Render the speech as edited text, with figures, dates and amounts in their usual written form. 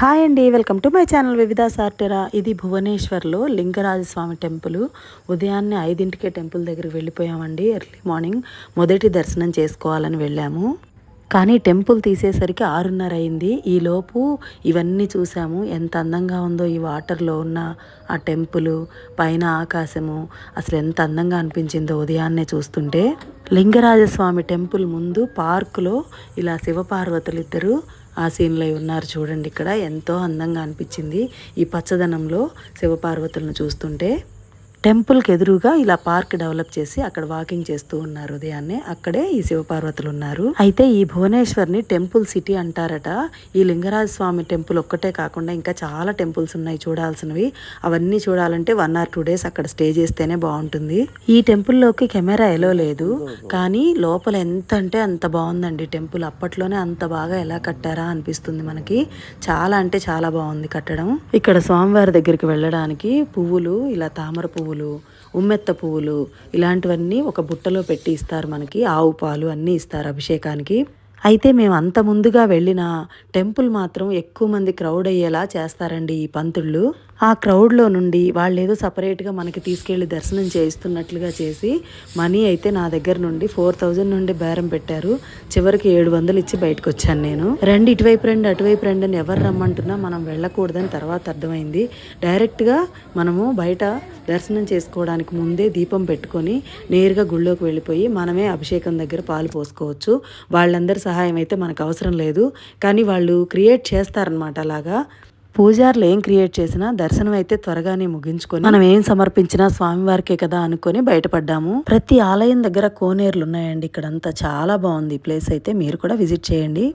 Hi అండి, welcome to my channel వివిధా సార్టెరా. ఇది భువనేశ్వర్లో Lingarajaswamy temple. ఉదయాన్నే 5కే టెంపుల్ దగ్గరికి వెళ్ళిపోయామండి. ఎర్లీ మార్నింగ్ మొదటి దర్శనం చేసుకోవాలని వెళ్ళాము. కానీ టెంపుల్ తీసేసరికి 6:30 అయింది. ఈలోపు ఇవన్నీ చూసాము. ఎంత అందంగా ఉందో ఈ వాటర్లో ఉన్న ఆ టెంపుల్, పైన ఆకాశము అసలు ఎంత అందంగా అనిపించిందో ఉదయాన్నే చూస్తుంటే. లింగరాజస్వామి టెంపుల్ ముందు పార్కులో ఇలా శివపార్వతులు ఇద్దరు ఆ సీన్లో ఉన్నారు చూడండి. ఇక్కడ ఎంతో అందంగా అనిపించింది ఈ పచ్చదనంలో శివపార్వతులను చూస్తుంటే. టెంపుల్కి ఎదురుగా ఇలా పార్క్ డెవలప్ చేసి అక్కడ వాకింగ్ చేస్తూ ఉన్నారు ఉదయాన్నే. అక్కడే ఈ శివపార్వతులు ఉన్నారు. అయితే ఈ భువనేశ్వర్ని టెంపుల్ సిటీ అంటారట. ఈ లింగరాజ స్వామి టెంపుల్ ఒక్కటే కాకుండా ఇంకా చాలా టెంపుల్స్ ఉన్నాయి చూడాల్సినవి. అవన్నీ చూడాలంటే 1 or 2 days అక్కడ స్టే చేస్తేనే బాగుంటుంది. ఈ టెంపుల్లోకి కెమెరా ఎలో లేదు, కానీ లోపల ఎంత అంటే అంత బాగుందండి టెంపుల్. అప్పట్లోనే అంత బాగా ఎలా కట్టారా అనిపిస్తుంది మనకి. చాలా అంటే చాలా బాగుంది కట్టడం. ఇక్కడ స్వామివారి దగ్గరికి వెళ్ళడానికి పువ్వులు, ఇలా తామర పువ్వులు, ఉమ్మెత్త పువ్వులు ఇలాంటివన్నీ ఒక బుట్టలో పెట్టి ఇస్తారు మనకి. ఆవు పాలు అన్నీ ఇస్తారు అభిషేకానికి. అయితే మేము అంత ముందుగా వెళ్ళిన టెంపుల్ మాత్రం ఎక్కువ మంది క్రౌడ్ అయ్యేలా చేస్తారండి ఈ పంతుళ్ళు. ఆ క్రౌడ్లో నుండి వాళ్ళు ఏదో సపరేట్గా మనకి తీసుకెళ్ళి దర్శనం చేయిస్తున్నట్లుగా చేసి మనీ అయితే నా దగ్గర నుండి 4000 నుండి బేరం పెట్టారు. చివరికి 700 ఇచ్చి బయటకు వచ్చాను నేను. రండి ఇటువైపు రండి అటువైపు రండి అని ఎవరు రమ్మంటున్నా మనం వెళ్ళకూడదని తర్వాత అర్థమైంది. డైరెక్ట్గా మనము బయట దర్శనం చేసుకోవడానికి ముందే దీపం పెట్టుకొని నేరుగా గుళ్ళోకి వెళ్ళిపోయి మనమే అభిషేకం దగ్గర పాలు పోసుకోవచ్చు. వాళ్ళందరి సహాయం అయితే మనకు అవసరం లేదు, కానీ వాళ్ళు క్రియేట్ చేస్తారనమాట. అలాగా పూజారులు ఏం క్రియేట్ చేసినా దర్శనం అయితే త్వరగానే ముగించుకొని మనం ఏం సమర్పించినా స్వామివారికే కదా అనుకొని బయటపడ్డాము. ప్రతి ఆలయం దగ్గర కోనేరులు ఉన్నాయండి. ఇక్కడంతా చాలా బాగుంది ప్లేస్. అయితే మీరు కూడా విజిట్ చేయండి.